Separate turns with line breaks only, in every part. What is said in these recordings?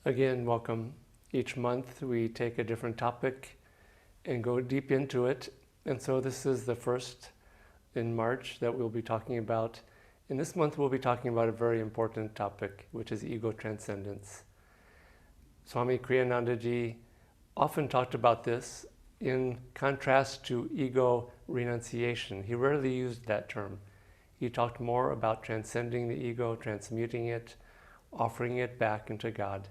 Again, welcome. Each month we take a different topic and go deep into it. And so this is the first in March that we'll be talking about. In this month we'll be talking about a very important topic, which is ego transcendence. Swami Kriyanandaji often talked about this in contrast to ego renunciation. He rarely used that term. He talked more about transcending the ego, transmuting it, offering it back into God.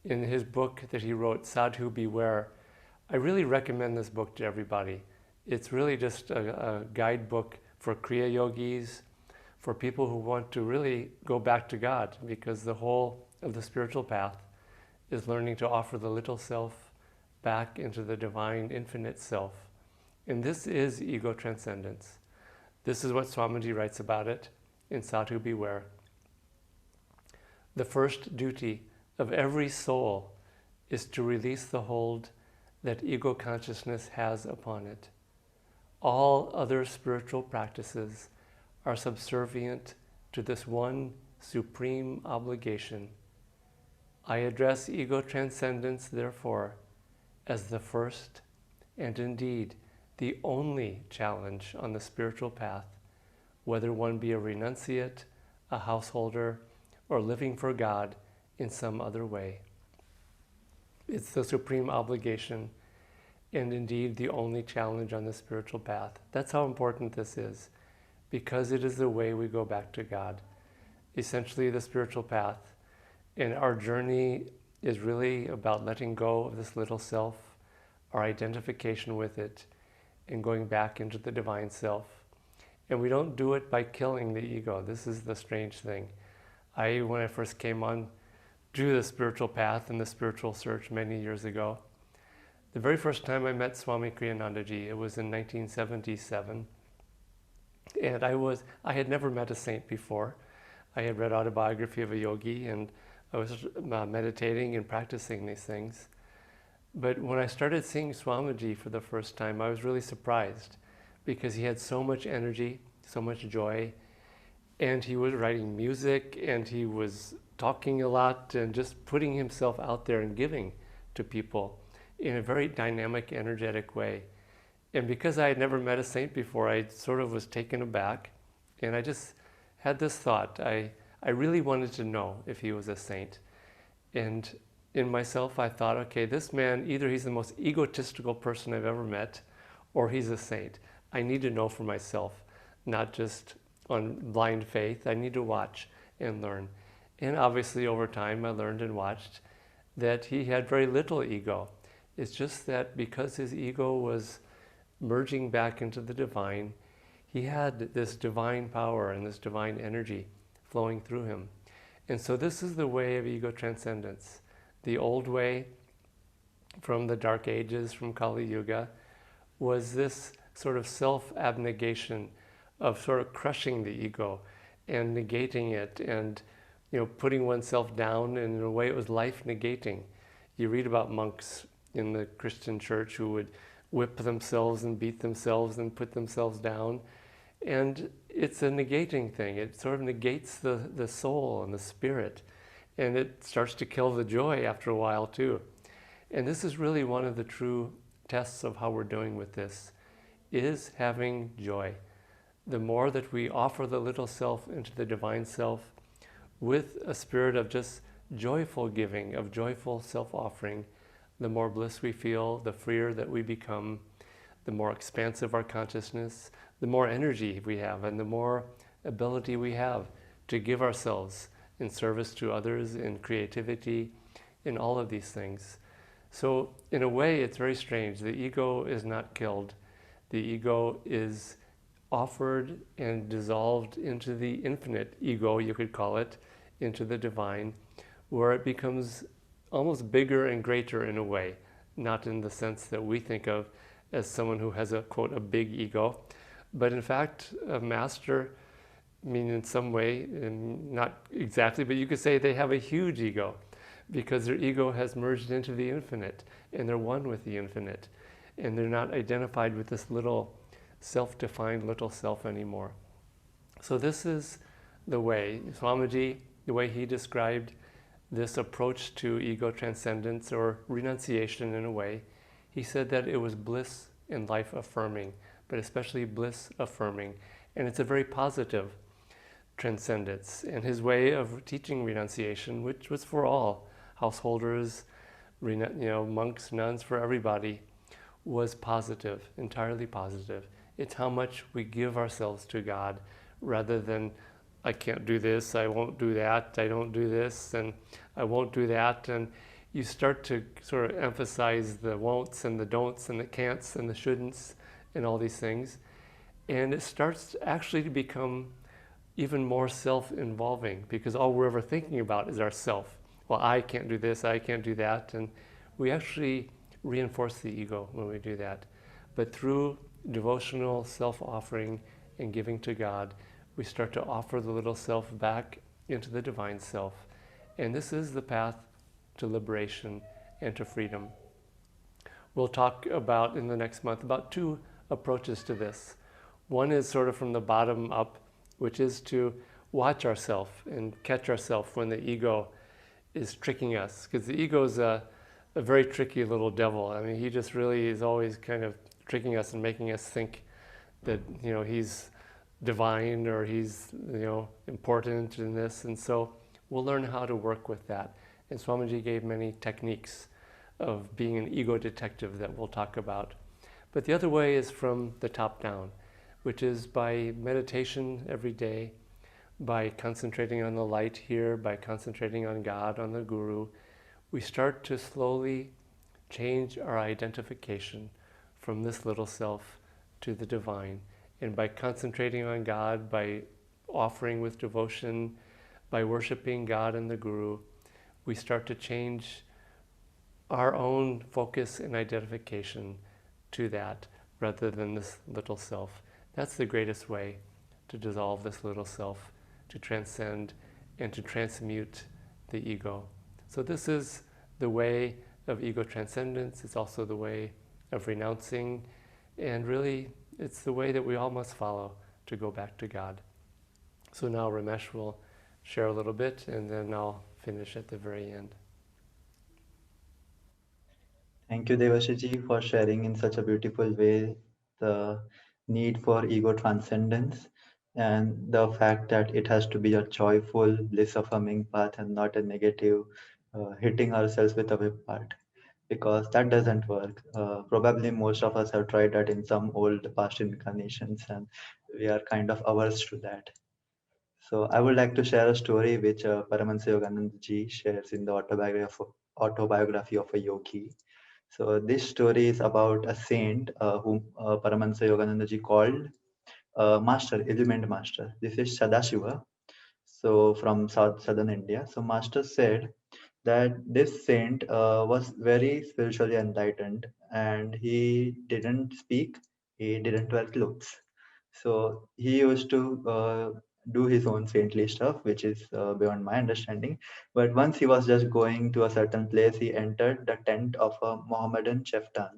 In his book that he wrote, Sadhu Beware, I really recommend this book to everybody. It's really just a guidebook for Kriya Yogis, for people who want to really go back to God, because the whole of the spiritual path is learning to offer the little self back into the divine infinite self. And this is ego transcendence. This is what Swamiji writes about it in Sadhu Beware. The first duty of every soul is to release the hold that ego consciousness has upon it. All other spiritual practices are subservient to this one supreme obligation. I address ego transcendence, therefore, as the first and indeed the only challenge on the spiritual path, whether one be a renunciate, a householder, or living for God in some other way. It's the supreme obligation and indeed the only challenge on the spiritual path. That's how important this is, because it is the way we go back to God. Essentially the spiritual path. And our journey is really about letting go of this little self, our identification with it, and going back into the divine self. And we don't do it by killing the ego. This is the strange thing. When I first came on to the spiritual path and the spiritual search many years ago, the very first time I met Swami Kriyanandaji, it was in 1977. And I had never met a saint before. I had read Autobiography of a Yogi, and I was meditating and practicing these things. But when I started seeing Swamiji for the first time, I was really surprised, because he had so much energy, so much joy, and he was writing music, and he was talking a lot, and just putting himself out there and giving to people in a very dynamic, energetic way. And because I had never met a saint before, I sort of was taken aback, and I just had this thought. I really wanted to know if he was a saint. And in myself, I thought, okay, this man, either he's the most egotistical person I've ever met, or he's a saint. I need to know for myself, not just on blind faith. I need to watch and learn. And obviously over time, I learned and watched that he had very little ego. It's just that because his ego was merging back into the divine, he had this divine power and this divine energy flowing through him. And so this is the way of ego transcendence. The old way from the Dark Ages, from Kali Yuga, was this sort of self-abnegation of sort of crushing the ego and negating it, and putting oneself down, and in a way it was life-negating. You read about monks in the Christian church who would whip themselves and beat themselves and put themselves down. And it's a negating thing. It sort of negates the soul and the spirit. And it starts to kill the joy after a while too. And this is really one of the true tests of how we're doing with this, is having joy. The more that we offer the little self into the divine self with a spirit of just joyful giving, of joyful self-offering, the more bliss we feel, the freer that we become, the more expansive our consciousness, the more energy we have, and the more ability we have to give ourselves in service to others, in creativity, in all of these things. So in a way, it's very strange. The ego is not killed. The ego is offered and dissolved into the infinite ego, you could call it, into the divine, where it becomes almost bigger and greater in a way, not in the sense that we think of as someone who has a, quote, a big ego, but in fact, a master, meaning in some way, and not exactly, but you could say they have a huge ego, because their ego has merged into the infinite, and they're one with the infinite, and they're not identified with this little self-defined little self anymore. So this is the way, Swamiji, the way he described this approach to ego transcendence or renunciation in a way, he said that it was bliss and life affirming, but especially bliss affirming. And it's a very positive transcendence. And his way of teaching renunciation, which was for all householders, monks, nuns, for everybody, was positive, entirely positive. It's how much we give ourselves to God rather than I can't do this, I won't do that, I don't do this, and I won't do that. And you start to sort of emphasize the won'ts and the don'ts and the can'ts and the shouldn'ts and all these things. And it starts actually to become even more self-involving because all we're ever thinking about is ourself. Well, I can't do this, I can't do that. And we actually reinforce the ego when we do that. But through devotional self-offering and giving to God, we start to offer the little self back into the divine self. And this is the path to liberation and to freedom. We'll talk about in the next month about two approaches to this. One is sort of from the bottom up, which is to watch ourselves and catch ourselves when the ego is tricking us. Because the ego is a very tricky little devil. I mean, he just really is always kind of tricking us and making us think that, he's divine or he's, important in this. And so we'll learn how to work with that. And Swamiji gave many techniques of being an ego detective that we'll talk about. But the other way is from the top down, which is by meditation every day, by concentrating on the light here, by concentrating on God, on the Guru. We start to slowly change our identification from this little self to the divine. And by concentrating on God, by offering with devotion, by worshiping God and the Guru, we start to change our own focus and identification to that rather than this little self. That's the greatest way to dissolve this little self, to transcend and to transmute the ego. So this is the way of ego transcendence. It's also the way of renouncing, and really it's the way that we all must follow to go back to God. So now Ramesh will share a little bit and then I'll finish at the very end.
Thank you, Devashiji, for sharing in such a beautiful way the need for ego transcendence and the fact that it has to be a joyful, bliss-affirming path and not a negative, hitting ourselves with a whip part, because that doesn't work. Probably most of us have tried that in some old past incarnations, and we are kind of averse to that. So I would like to share a story which Paramahansa Yogananda ji shares in the autobiography of a yogi. So this story is about a saint whom Paramahansa Yogananda ji called Master, Illumined Master. This is Sadashiva, so from southern India. So Master said that this saint was very spiritually enlightened and he didn't speak, he didn't wear clothes. So he used to do his own saintly stuff, which is beyond my understanding. But once he was just going to a certain place, he entered the tent of a Mohammedan chieftain.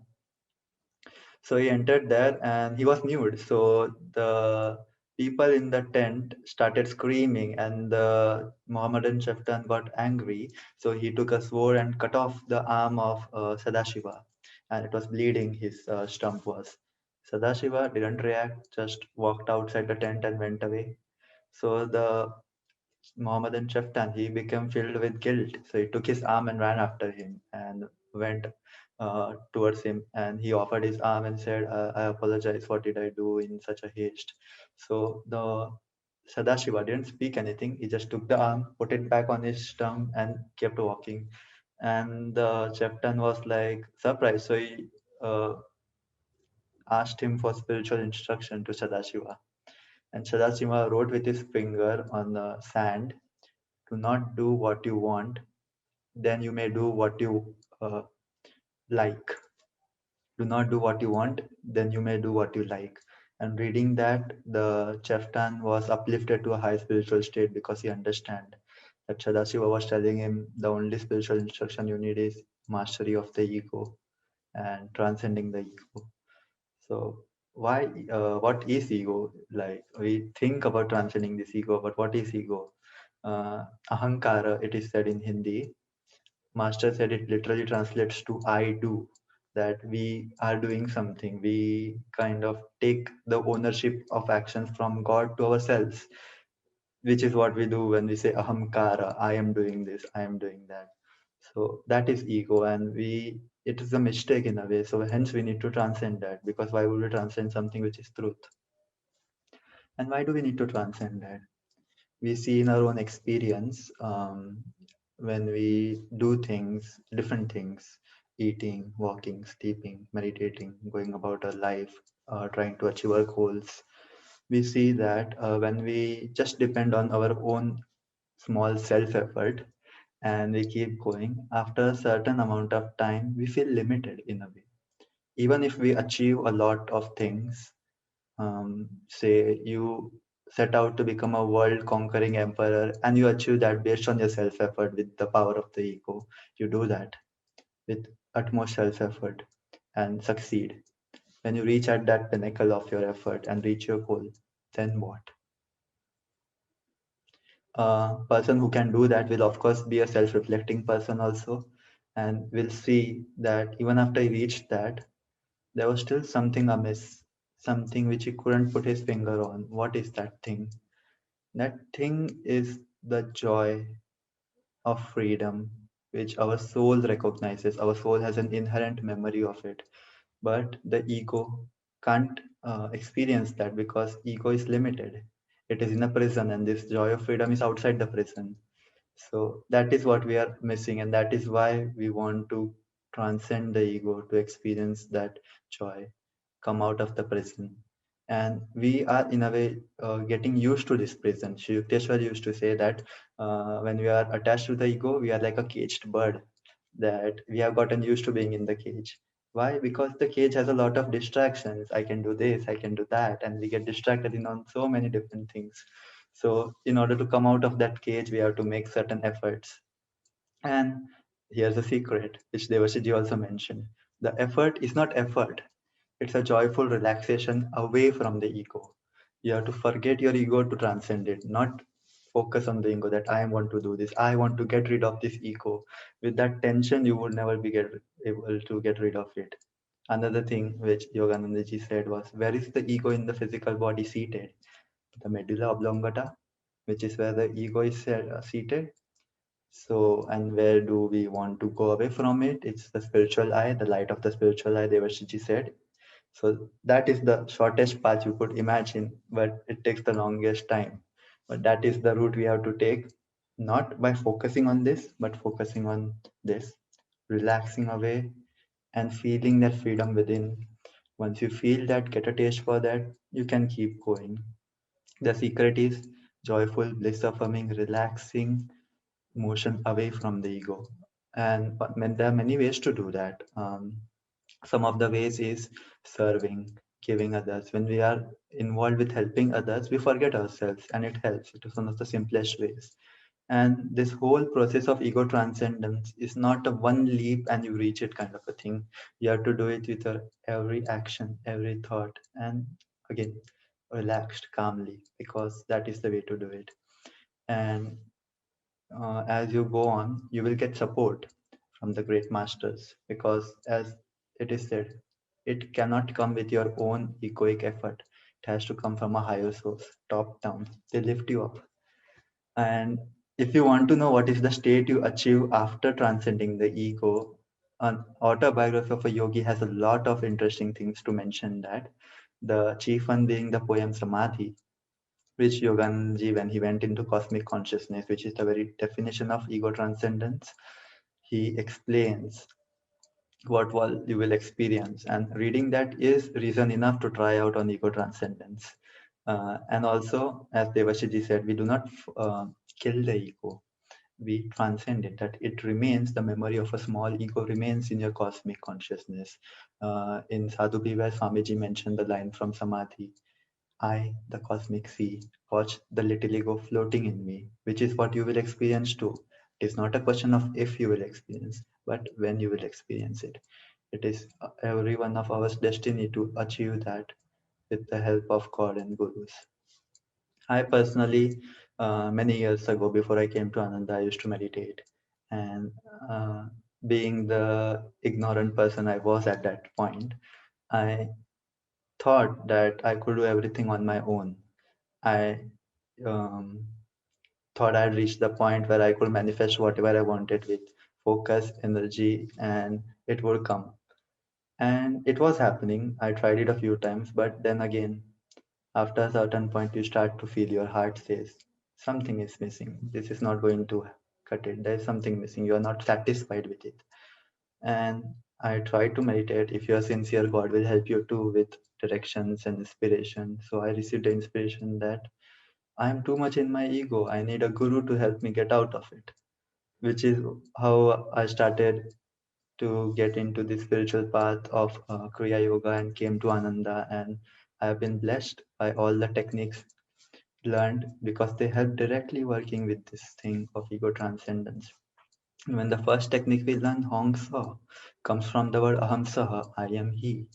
So he entered there and he was nude. So the people in the tent started screaming and the Mohammedan chieftain got angry. So he took a sword and cut off the arm of Sadashiva, and it was bleeding, his stump was. Sadashiva didn't react, just walked outside the tent and went away. So the Mohammedan chieftain, he became filled with guilt. So he took his arm and ran after him and went towards him. And he offered his arm and said, I apologize. What did I do in such a haste? So the Sadashiva didn't speak anything. He just took the arm, put it back on his stump, and kept walking. And the chieftain was like surprised. So he asked him for spiritual instruction to Sadashiva. And Sadashiva wrote with his finger on the sand, do not do what you want, then you may do what you like. Do not do what you want, then you may do what you like. And reading that, the chieftain was uplifted to a high spiritual state because he understand that Sadashiva was telling him the only spiritual instruction you need is mastery of the ego and transcending the ego. So why, what is ego? Like we think about transcending this ego, but what is ego? Ahankara, it is said in Hindi. Master said it literally translates to I do, that we are doing something. We kind of take the ownership of actions from God to ourselves, which is what we do when we say ahamkara, I am doing this, I am doing that. So that is ego, and it is a mistake in a way. So hence we need to transcend that, because why would we transcend something which is truth? And why do we need to transcend that? We see in our own experience, when we do things, different things, eating, walking, sleeping, meditating, going about our life, trying to achieve our goals, we see that when we just depend on our own small self effort and we keep going, after a certain amount of time, we feel limited in a way. Even if we achieve a lot of things, say you set out to become a world conquering emperor and you achieve that based on your self effort with the power of the ego, you do that with utmost self effort and succeed. When you reach at that pinnacle of your effort and reach your goal, then what? A person who can do that will of course be a self-reflecting person also, and will see that even after he reached that, there was still something amiss, something which he couldn't put his finger on. What is that thing? That thing is the joy of freedom, which our soul recognizes. Our soul has an inherent memory of it, but the ego can't experience that because ego is limited. It is in a prison, and this joy of freedom is outside the prison. So that is what we are missing, and that is why we want to transcend the ego to experience that joy, come out of the prison. And we are, in a way, getting used to this prison. Shri Yukteswar used to say that when we are attached to the ego, we are like a caged bird, that we have gotten used to being in the cage. Why? Because the cage has a lot of distractions. I can do this, I can do that, and we get distracted in on so many different things. So in order to come out of that cage, we have to make certain efforts. And here's a secret, which Devashiji also mentioned. The effort is not effort. It's a joyful relaxation away from the ego. You have to forget your ego to transcend it, not focus on the ego that I want to do this. I want to get rid of this ego. With that tension, you would never be able to get rid of it. Another thing which Yoganandaji said was, where is the ego in the physical body seated? The medulla oblongata, which is where the ego is seated. So, and where do we want to go away from it? It's the spiritual eye, the light of the spiritual eye, Devashiji said. So that is the shortest path you could imagine, but it takes the longest time. But that is the route we have to take, not by focusing on this, but focusing on this, relaxing away and feeling that freedom within. Once you feel that, get a taste for that, you can keep going. The secret is joyful, bliss affirming, relaxing motion away from the ego. And there are many ways to do that. Some of the ways is serving, giving others. When we are involved with helping others, we forget ourselves, and it helps. It is one of the simplest ways. And this whole process of ego transcendence is not a one leap and you reach it kind of a thing. You have to do it with your every action, every thought, and again, relaxed, calmly, because that is the way to do it. And as you go on, you will get support from the great masters, because as it is said, it cannot come with your own egoic effort. It has to come from a higher source, top down. They lift you up. And if you want to know what is the state you achieve after transcending the ego, an autobiography of a yogi has a lot of interesting things to mention that. The chief one being the poem Samadhi, which Yoganji, when he went into cosmic consciousness, which is the very definition of ego transcendence, he explains what you will experience. And reading that is reason enough to try out on ego transcendence. And also, as Devashiji said, we do not kill the ego. We transcend it, that it remains, the memory of a small ego remains in your cosmic consciousness. In Sadhu Bhiva, Swamiji mentioned the line from Samadhi, I, the cosmic sea, watch the little ego floating in me, which is what you will experience too. It is not a question of if you will experience, but when you will experience it. It is every one of our destiny to achieve that with the help of God and Gurus. I personally many years ago, before I came to Ananda, I used to meditate. And uh, being the ignorant person I was at that point, I thought that I could do everything on my own. I um, thought I'd reached the point where I could manifest whatever I wanted with focus, energy, and it would come. And it was happening. I tried it a few times, but then again, after a certain point, you start to feel your heart says something is missing. This is not going to cut it. There's something missing. You are not satisfied with it. And I try to meditate. If you are sincere, God will help you too with directions and inspiration. So I received the inspiration that I am too much in my ego. I need a guru to help me get out of it, which is how I started to get into the spiritual path of Kriya Yoga and came to Ananda. And I have been blessed by all the techniques learned because they help directly working with this thing of ego transcendence. When the first technique we learn, Hong Sa, comes from the word Aham Saha, I am he.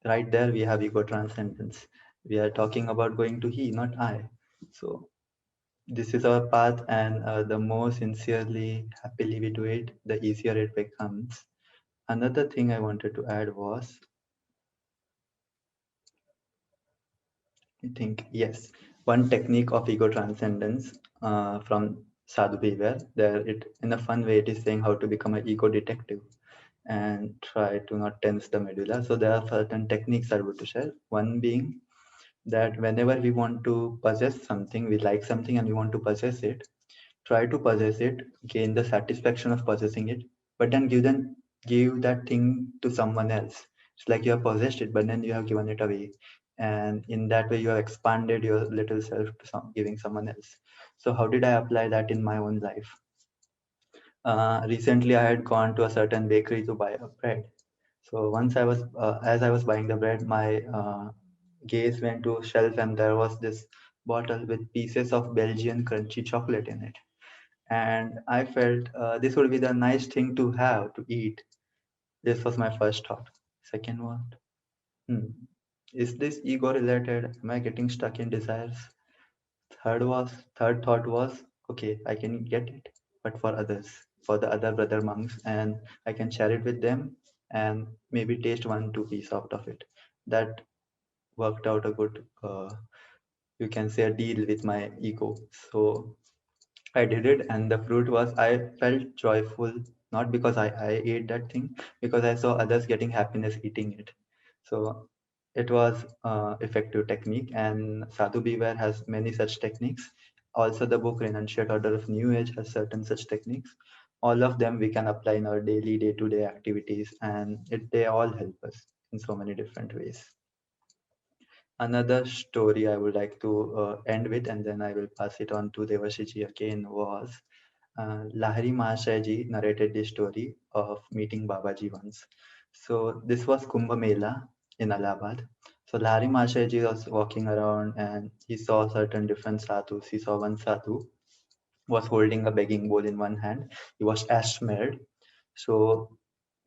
Right there we have ego transcendence. We are talking about going to he, not I. So this is our path, and the more sincerely, happily we do it, the easier it becomes. Another thing I wanted to add was, I think, yes, one technique of ego transcendence from Sadhu Beware. There, it in a fun way, it is saying how to become an ego detective and try to not tense the medulla. So there are certain techniques I would to share. One being that whenever we want to possess something, we like something and we want to possess it, try to possess it, gain the satisfaction of possessing it, but then give that thing to someone else. It's like you have possessed it, but then you have given it away. And in that way, you have expanded your little self to giving someone else. So how did I apply that in my own life? Recently, I had gone to a certain bakery to buy a bread. So once as I was buying the bread, my gaze went to a shelf and there was this bottle with pieces of Belgian crunchy chocolate in it. And I felt this would be the nice thing to have to eat. This was my first thought. Second one, hmm, is this ego related? Am I getting stuck in desires? Third thought was, okay, I can get it, but for others, for the other brother monks, and I can share it with them and maybe taste 1 2 piece out of it. That worked out a good, you can say, a deal with my ego. So I did it, and the fruit was I felt joyful, not because I ate that thing, because I saw others getting happiness eating it. So it was effective technique, and Sadhu Beware has many such techniques. Also, the book Renunciate Order of New Age has certain such techniques. All of them we can apply in our daily, day-to-day activities, and they all help us in so many different ways. Another story I would like to end with, and then I will pass it on to Devashiji again, was Lahari Mahashaya narrated this story of meeting Babaji once. So this was Kumbh Mela in Allahabad. So Lahari Mahashaya was walking around and he saw certain different sadhus. He saw one sadhu was holding a begging bowl in one hand. He was ash smeared. So,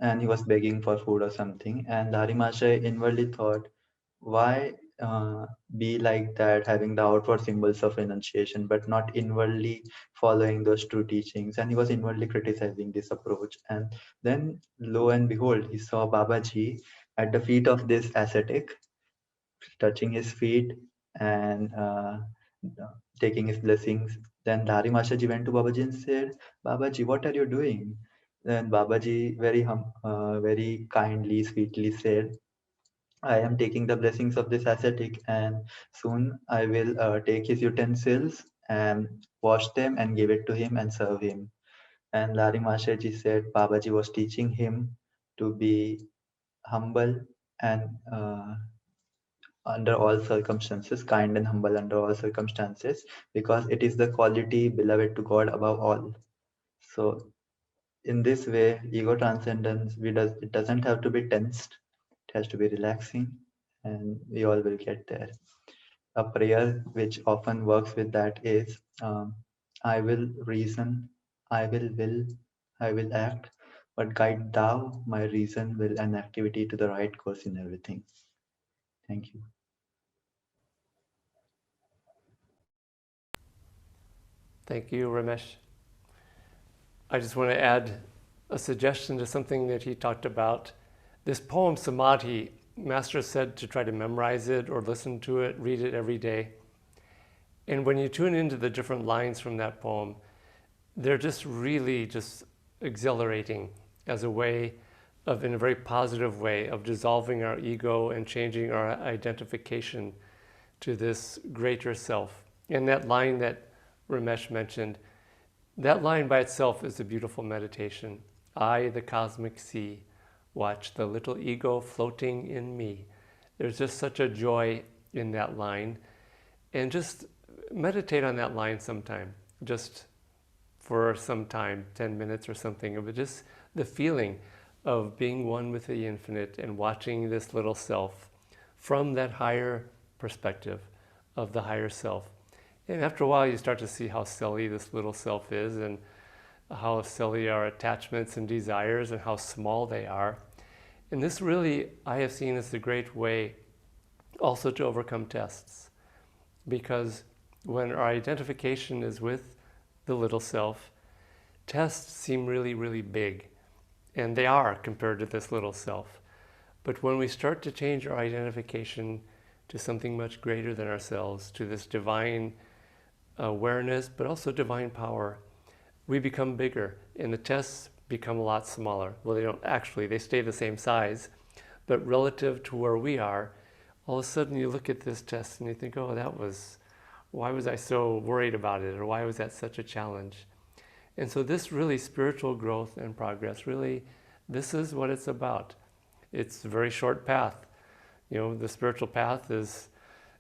and he was begging for food or something. And Lahari Mahashaya inwardly thought, why be like that, having the outward symbols of renunciation, but not inwardly following those true teachings? And he was inwardly criticizing this approach. And then, lo and behold, he saw Babaji at the feet of this ascetic, touching his feet and taking his blessings. Then Lahari Maharaj went to Babaji and said, Babaji, what are you doing? Then Babaji very kindly, sweetly said, I am taking the blessings of this ascetic, and soon I will take his utensils and wash them and give it to him and serve him. And Lahari Maharaj said Babaji was teaching him to be humble and under all circumstances, kind and humble under all circumstances, because it is the quality beloved to God above all. So in this way, ego transcendence, it doesn't have to be tensed, it has to be relaxing, and we all will get there. A prayer which often works with that is, I will reason, will, I will act, but guide thou my reason, will, and activity to the right course in everything. Thank you.
Thank you, Ramesh. I just want to add a suggestion to something that he talked about. This poem, Samadhi, Master said to try to memorize it or listen to it, read it every day. And when you tune into the different lines from that poem, they're just really just exhilarating as a way of, in a very positive way, of dissolving our ego and changing our identification to this greater self. And that line that Ramesh mentioned, that line by itself is a beautiful meditation. I, the cosmic sea, watch the little ego floating in me. There's just such a joy in that line. And just meditate on that line sometime, just for some time, 10 minutes or something, but just the feeling of being one with the infinite and watching this little self from that higher perspective of the higher self. And after a while, you start to see how silly this little self is and how silly our attachments and desires and how small they are. And this really, I have seen as a great way also to overcome tests. Because when our identification is with the little self, tests seem really, really big. And they are compared to this little self. But when we start to change our identification to something much greater than ourselves, to this divine awareness, but also divine power, we become bigger. And the tests become a lot smaller. Well, they don't actually, they stay the same size. But relative to where we are, all of a sudden you look at this test and you think, oh, why was I so worried about it? Or why was that such a challenge? And so this really spiritual growth and progress, really, this is what it's about. It's a very short path. You know, the spiritual path is,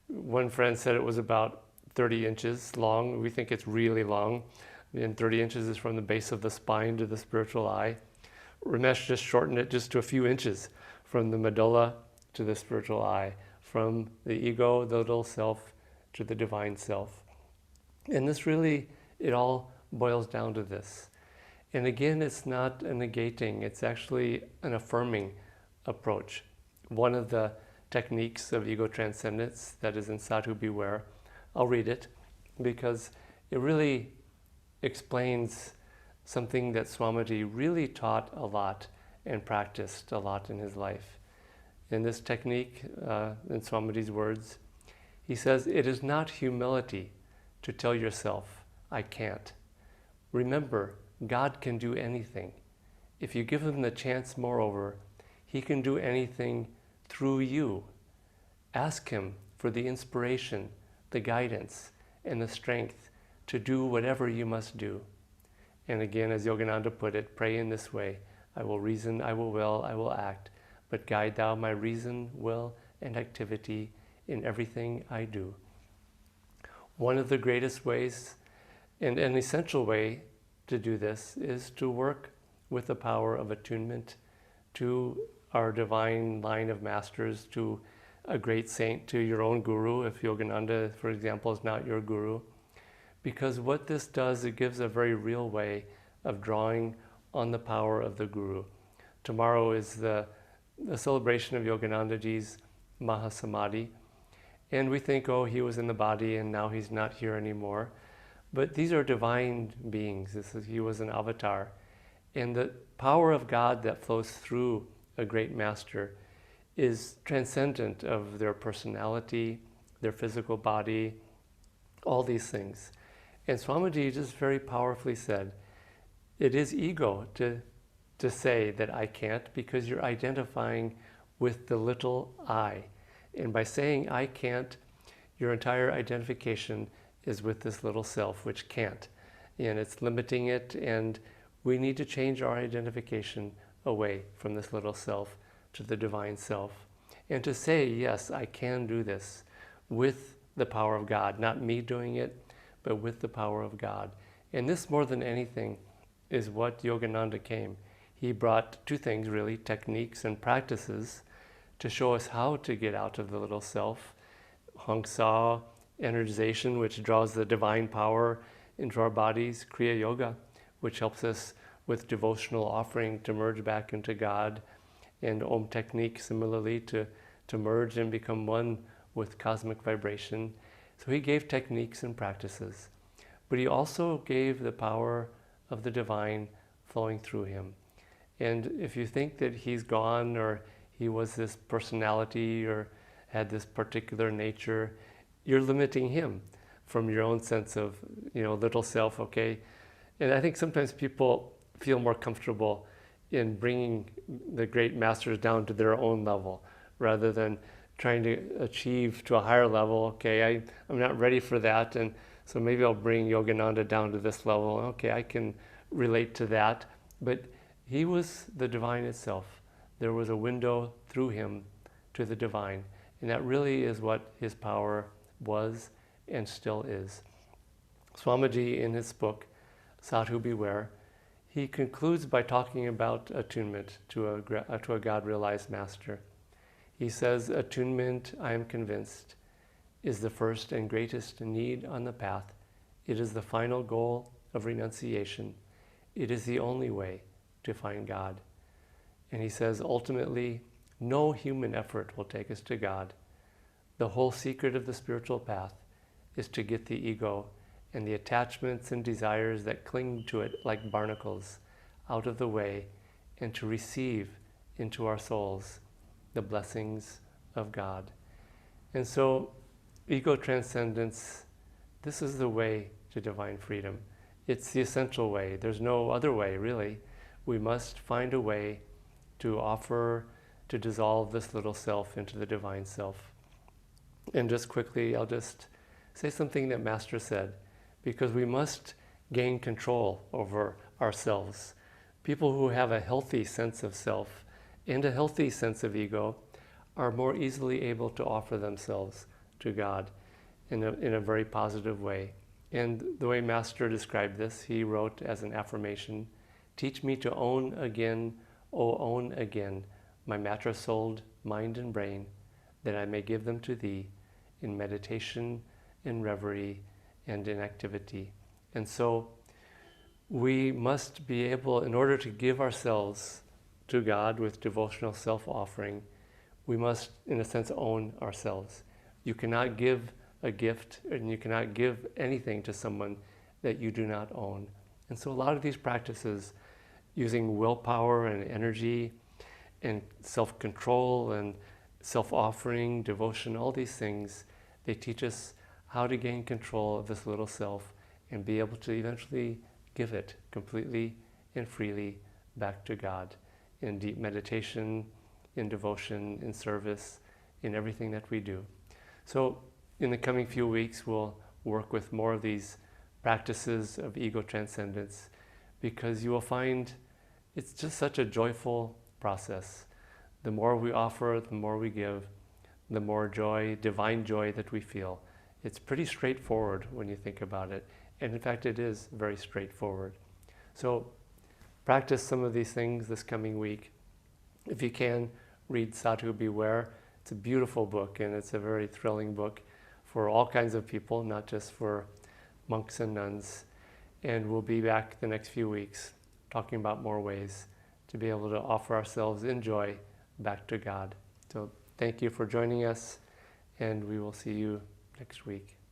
one friend said it was about 30 inches long. We think it's really long. And 30 inches is from the base of the spine to the spiritual eye. Ramesh just shortened it just to a few inches from the medulla to the spiritual eye, from the ego, the little self, to the divine self. And this really, it all boils down to this. And again, it's not a negating, it's actually an affirming approach. One of the techniques of ego transcendence that is in Sadhu Beware, I'll read it because it really explains something that Swamiji really taught a lot and practiced a lot in his life. In this technique, in Swamiji's words, he says, it is not humility to tell yourself, I can't. Remember, God can do anything. If you give him the chance, moreover, he can do anything through you. Ask him for the inspiration, the guidance, and the strength to do whatever you must do. And again, as Yogananda put it, pray in this way, I will reason, I will will, I will act, but guide thou my reason, will, and activity in everything I do. One of the greatest ways, and an essential way to do this, is to work with the power of attunement to our divine line of masters, to a great saint, to your own guru, if Yogananda, for example, is not your guru. Because what this does, it gives a very real way of drawing on the power of the guru. Tomorrow is the celebration of Yoganandaji's Mahasamadhi. And we think, oh, he was in the body and now he's not here anymore. But these are divine beings. He was an avatar. And the power of God that flows through a great master is transcendent of their personality, their physical body, all these things. And Swamiji just very powerfully said, it is ego to say that I can't, because you're identifying with the little I. And by saying I can't, your entire identification is with this little self, which can't. And it's limiting it, and we need to change our identification away from this little self to the divine self. And to say, yes, I can do this with the power of God, not me doing it, but with the power of God. And this, more than anything, is what Yogananda came. He brought two things, really, techniques and practices to show us how to get out of the little self. Hong Sa, energization, which draws the divine power into our bodies. Kriya Yoga, which helps us with devotional offering to merge back into God. And Om technique, similarly, to merge and become one with cosmic vibration. So he gave techniques and practices. but he also gave the power of the divine flowing through him. And if you think that he's gone, or he was this personality, or had this particular nature, you're limiting him from your own sense of, little self, okay? And I think sometimes people feel more comfortable in bringing the great masters down to their own level rather than trying to achieve to a higher level. Okay, I'm not ready for that, and so maybe I'll bring Yogananda down to this level. Okay, I can relate to that. But he was the divine itself. There was a window through him to the divine, and that really is what his power was and still is. Swamiji, in his book, Sadhu Beware, he concludes by talking about attunement to a God-realized master. He says, attunement, I am convinced, is the first and greatest need on the path. It is the final goal of renunciation. It is the only way to find God. And he says, ultimately, no human effort will take us to God. The whole secret of the spiritual path is to get the ego and the attachments and desires that cling to it like barnacles out of the way, and to receive into our souls the blessings of God. And so, ego transcendence, this is the way to divine freedom. It's the essential way. There's no other way, really. We must find a way to offer, to dissolve this little self into the divine self. And just quickly, I'll just say something that Master said, because we must gain control over ourselves. People who have a healthy sense of self and a healthy sense of ego are more easily able to offer themselves to God in a very positive way. And the way Master described this, he wrote as an affirmation, teach me to own again, O own again, my matter-souled mind and brain, that I may give them to thee in meditation, in reverie, and in activity. And so we must be able, in order to give ourselves to God with devotional self-offering, we must, in a sense, own ourselves. You cannot give a gift, and you cannot give anything to someone that you do not own. And so a lot of these practices, using willpower and energy and self-control and self-offering, devotion, all these things, they teach us how to gain control of this little self and be able to eventually give it completely and freely back to God in deep meditation, in devotion, in service, in everything that we do. So in the coming few weeks, we'll work with more of these practices of ego transcendence, because you will find it's just such a joyful process. The more we offer, the more we give, the more joy, divine joy that we feel. It's pretty straightforward when you think about it. And in fact, it is very straightforward. So practice some of these things this coming week. If you can, read Sadhu Beware. It's a beautiful book, and it's a very thrilling book for all kinds of people, not just for monks and nuns. And we'll be back the next few weeks talking about more ways to be able to offer ourselves in joy back to God. So thank you for joining us, and we will see you next week.